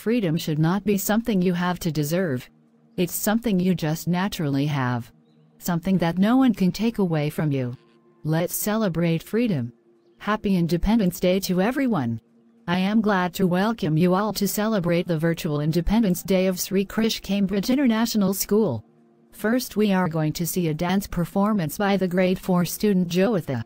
Freedom should not be something you have to deserve. It's something you just naturally have. Something that no one can take away from you. Let's celebrate freedom. Happy Independence Day to everyone. I am glad to welcome you all to celebrate the virtual Independence Day of Sri Krish Cambridge International School. First, we are going to see a dance performance by the grade 4 student Joatha.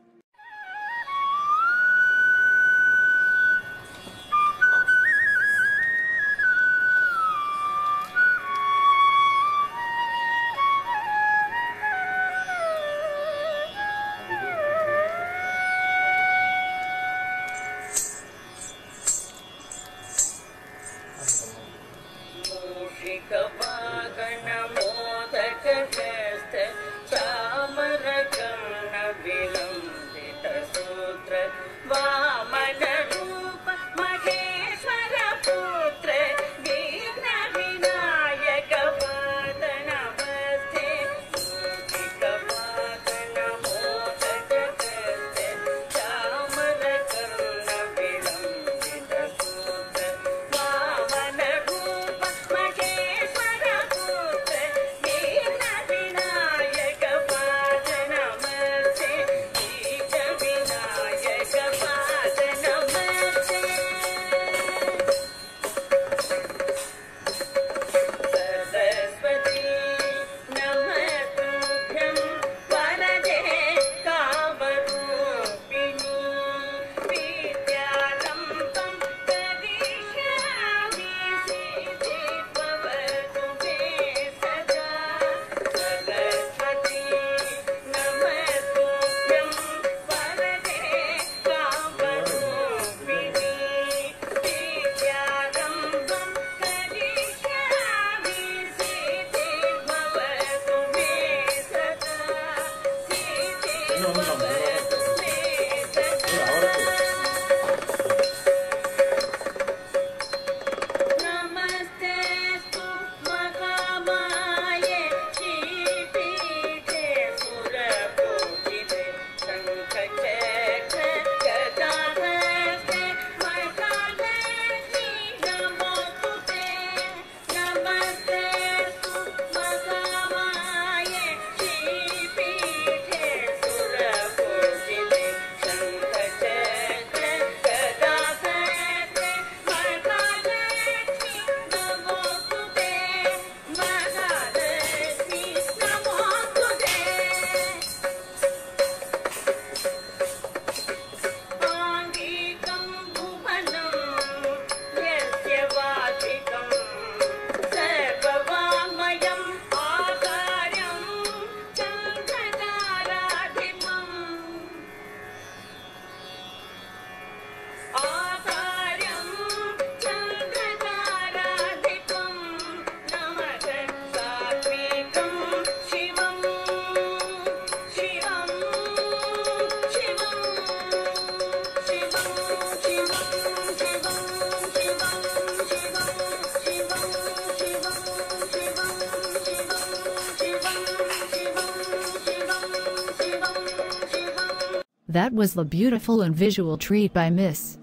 That was the beautiful and visual treat by Miss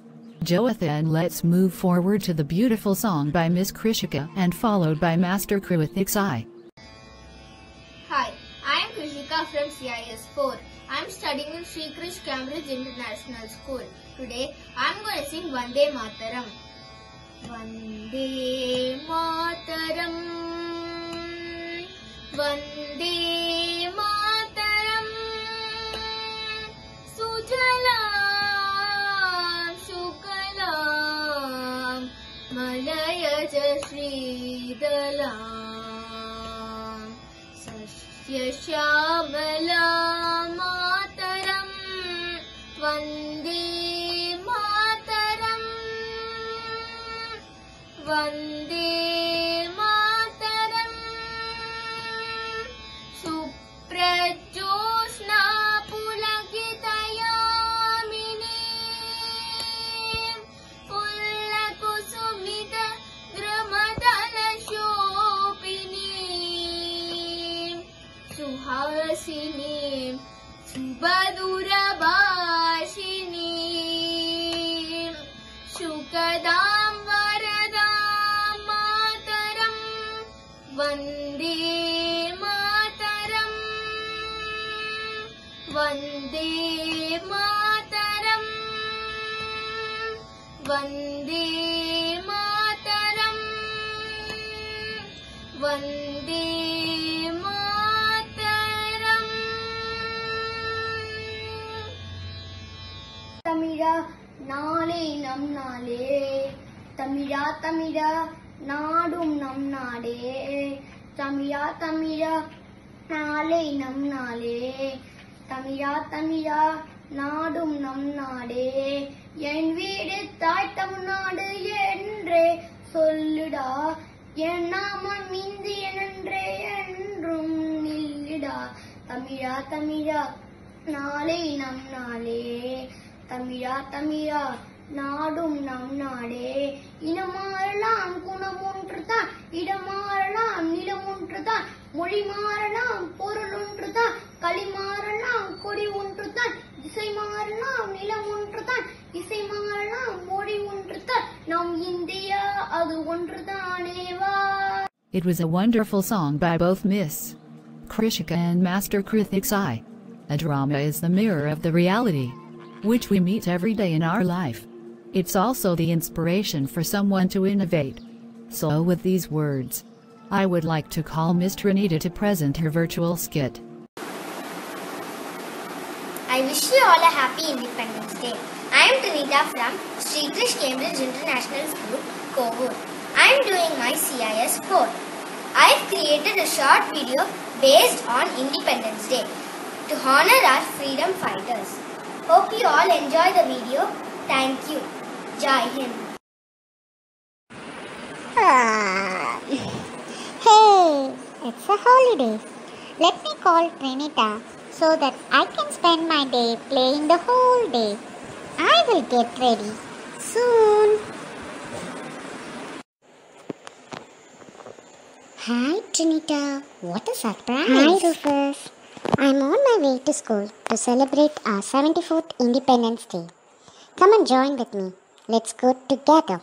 Joatha, and let's move forward to the beautiful song by Miss Krishika and followed by Master Kriwithik Sai. Hi, I am Krishika from CIS 4. I am studying in Sri Krish Cambridge International School. Today I am going to sing Vande Mataram. Vande Mataram, Vande Mataram, Sujalam Sukalam Malayaj Sridalam Sasya Shyamala Mataram Vande Mataram, Vande Mataram, Suprajosna Pulakitayamini, Pullakusumita Gramadana Shopini, Suhasini Subadurabashini, Shukadam Varadam Vande Mataram. Vande Mataram. Vande Mataram. Vande Mataram. Tamira நாளே நம் நாளே தமிழா தமிழா நாடும் நம் நாடே தமிழா தமிழா நாளே நம் நாளே தமிழா தமிழா நாடும் நம் நாடே என் வீடு தாய் தமிழ்நாடு என்றே சொல்லுடா என் நாமம் இந்தியன் என்றே என்றும் நில்லுடா தமிழா தமிழா நாளே நம் நாளே தமிழா தமிழா நாடும் நம் நாடே இனமாறலாம் குணம் ஒன்றுதான் இடமாறலாம் நிலம் ஒன்றுதான் மொழி மாறலாம் பொருள் ஒன்றுதான் களி மாறலாம் கொடி ஒன்றுதான் திசை மாறலாம் நிலம் ஒன்றுதான் இசை மாறலாம் மொழி ஒன்றுதான் நம் இந்தியா அது ஒன்றுதானேவா. It was a wonderful song by both Miss Krishika and Master Krithik Sai. A drama is the mirror of the reality which we meet every day in our life. It's also the inspiration for someone to innovate. So with these words, I would like to call Miss Trinita to present her virtual skit. I wish you all a happy Independence Day. I am Trinita from Sri Krish Cambridge International School, Kovur. I am doing my CIS IV. I have created a short video based on Independence Day to honor our freedom fighters. Hope you all enjoy the video. Thank you. Jai Hind. Hey, it's a holiday. Let me call Trinita so that I can spend my day playing the whole day. I will get ready soon. Hi Trinita, what a surprise. Hi Rufus. I'm on my way to school to celebrate our 74th Independence Day. Come and join with me. Let's go together.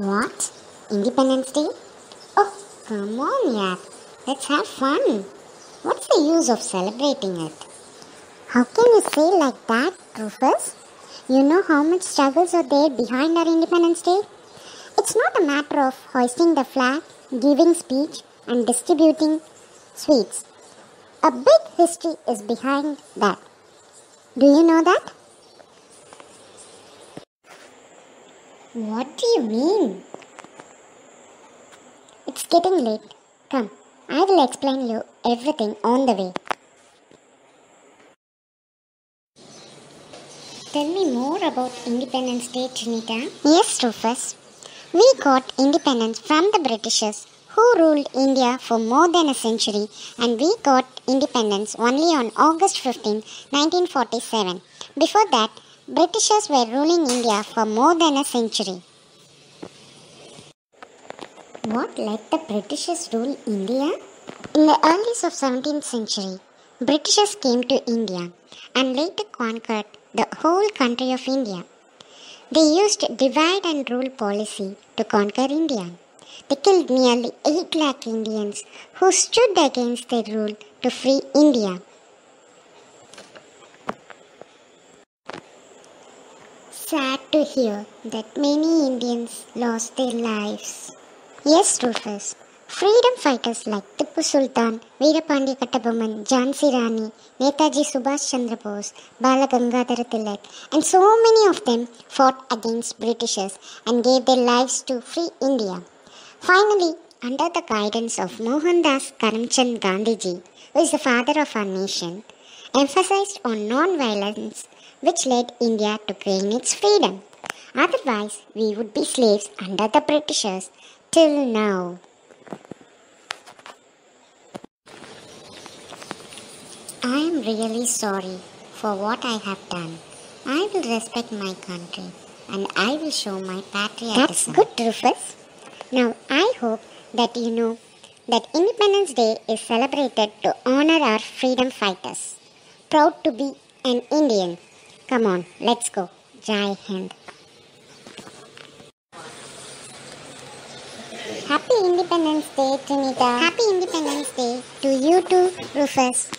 What? Independence Day? Oh, come on, yaar. Let's have fun. What's the use of celebrating it? How can you say like that, Rufus? You know how much struggles are there behind our Independence Day? It's not a matter of hoisting the flag, giving speech and distributing sweets. A big history is behind that. Do you know that? What do you mean? It's getting late. Come, I will explain you everything on the way. Tell me more about Independence Day, Trinita. Yes, Rufus. We got independence from the Britishers who ruled India for more than a century, and we got independence only on August 15, 1947. Before that, Britishers were ruling India for more than a century. What let the Britishers rule India? In the early of 17th century, Britishers came to India and later conquered the whole country of India. They used divide and rule policy to conquer India. They killed nearly 8 lakh Indians who stood against their rule to free India. Sad to hear that many Indians lost their lives. Yes, Rufus. Freedom fighters like Tipu Sultan, Veerapandi Kattabomman, Jhansi Rani, Netaji Subhash Chandra Bose, Bala Gangadhar Tilak, and so many of them fought against Britishers and gave their lives to free India. Finally, under the guidance of Mohandas Karamchand Gandhiji, who is the father of our nation, emphasized on non-violence, which led India to gain its freedom. Otherwise, we would be slaves under the Britishers till now. I am really sorry for what I have done. I will respect my country and I will show my patriotism. That's good, Rufus. Now, I hope that you know that Independence Day is celebrated to honor our freedom fighters. Proud to be an Indian. Come on, let's go. Jai Hind. Happy Independence Day, Trinita. Happy Independence Day to you too, Rufus.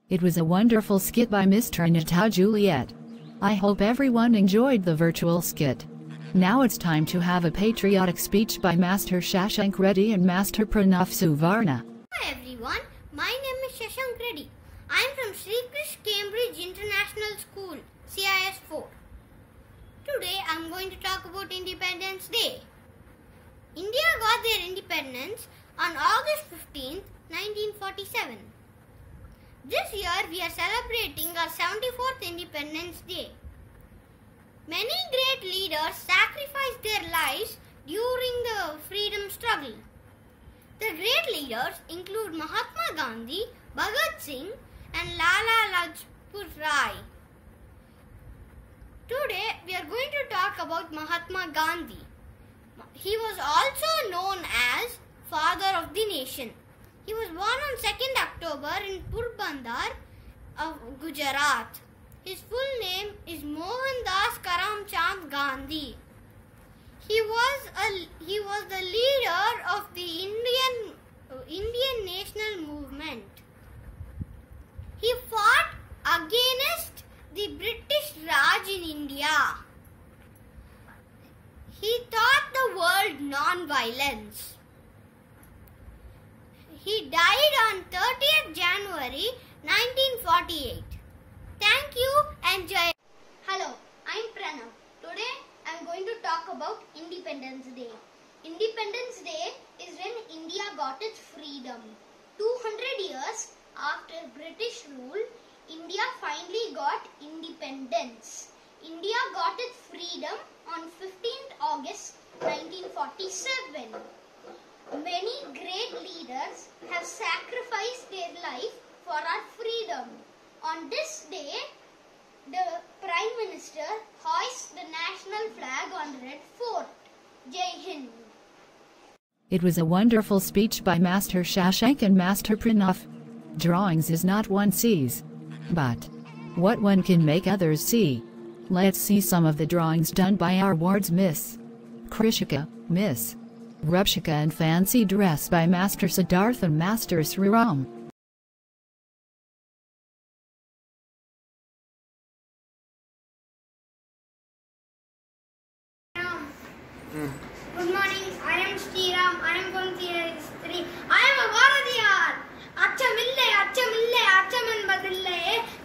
It was a wonderful skit by Miss Trinita Juliet. I hope everyone enjoyed the virtual skit. Now it's time to have a patriotic speech by Master Shashank Reddy and Master Pranav Suvarna. Hi everyone, my name is Shashank Reddy. I am from Krish Cambridge International School, CIS IV. Today I am going to talk about Independence Day. India got their independence on August 15, 1947. This year we are celebrating our 74th Independence Day. Many great leaders sacrificed their lives during the freedom struggle. The great leaders include Mahatma Gandhi, Bhagat Singh and Lala Lajpat Rai. Today we are going to talk about Mahatma Gandhi. He was also known as Father of the Nation. He was born on 2nd October in Porbandar of Gujarat. His full name is Mohandas Karamchand Gandhi. He was the leader of the Indian national movement. He fought against the British Raj in India. He taught the world non-violence. He died on 30th January 1948. Thank you and Jai. Hello, I am Pranav. Today I am going to talk about Independence Day. Independence Day is when India got its freedom. 200 years after British rule, India finally got independence. India got its freedom on 15th August 1947. Many great leaders have sacrificed their life for our freedom. On this day, the Prime Minister hoists the national flag on Red Fort. Jai Hind. It was a wonderful speech by Master Shashank and Master Pranav. Drawings is not one sees, but what one can make others see. Let's see some of the drawings done by our wards Miss Krishika, Miss Rupshika and fancy dress by Master Siddharth and Master Sriram. Good morning, I am Sriram. I am from CIS III. I am a Bharatiyar. அச்சமில்லை அச்சமில்லை அச்சம் என்பதில்லை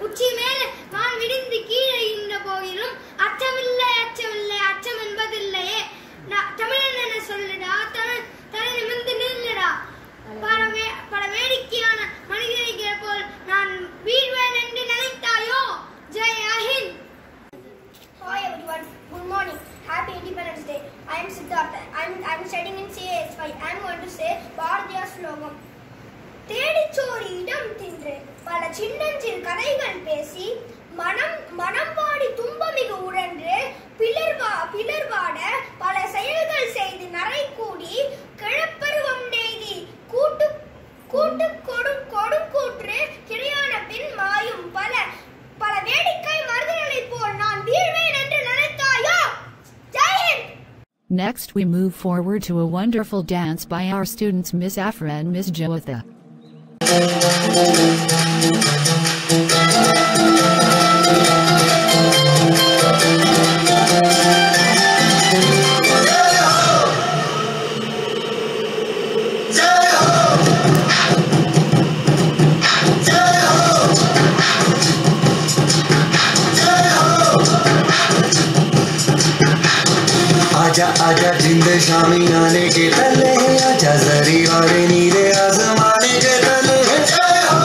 உச்சி மேலே வான் விடிந்து கீழே இந்த போயிலும் அச்சமில்லை அச்சமில்லை அச்சம் என்பதில்லை தமிழன் என சொல்லுடா தலை நிமிர்ந்து நில்லுடா பல வேடிக்கையான மனிதரை போல் நான் வீழ்வேன் என்று நினைத்தாயோ Jai Hind. Hi everyone, good morning. Happy Independence Day. I am Siddhartha. I am studying in CIS V. I am going to say Bharatiya Slogam. தேடிச்சோறு இடம் தின்று பல சின்னஞ்சிறு கதைகள் பேசி மனம் பாடி துன்பமிகு உழன்று பிளர்வாட பல செயல்கள் செய்து நரை கூடி கிழப்பருவம் நெய்தி கூட்டு கொடுங்கூற்று கிடையான பின் மாயும் பல வேடிக்கை மருதங்களை போல் நான் வீழ்வேன் என்று நினைத்தாயோ. Jai Hind. Next we move forward to a wonderful dance by our students Miss Afra and Miss Joatha. आजा आजा जिंद शामी आने के तले आजा जरी वाले नीले आसमाने के तले जय हो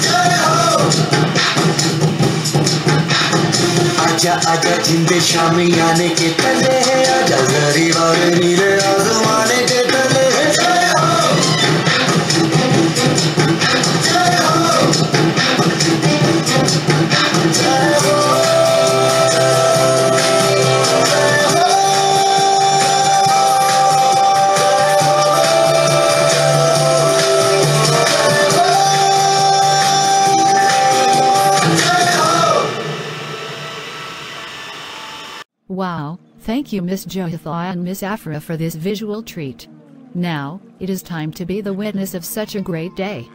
जय हो। आजा आजा जिंद शामी आने के तले आजा जरी वाले नीले आसमाने के तले जय हो जय हो जय हो। Wow, thank you Miss Joyatha and Miss Afra for this visual treat. Now, it is time to be the witness of such a great day.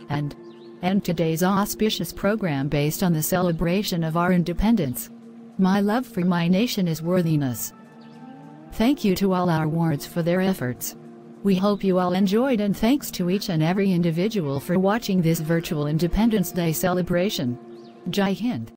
And today's auspicious program based on the celebration of our independence. My love for my nation is worthiness. Thank you to all our wards for their efforts. We hope you all enjoyed, and thanks to each and every individual for watching this virtual Independence Day celebration. Jai Hind.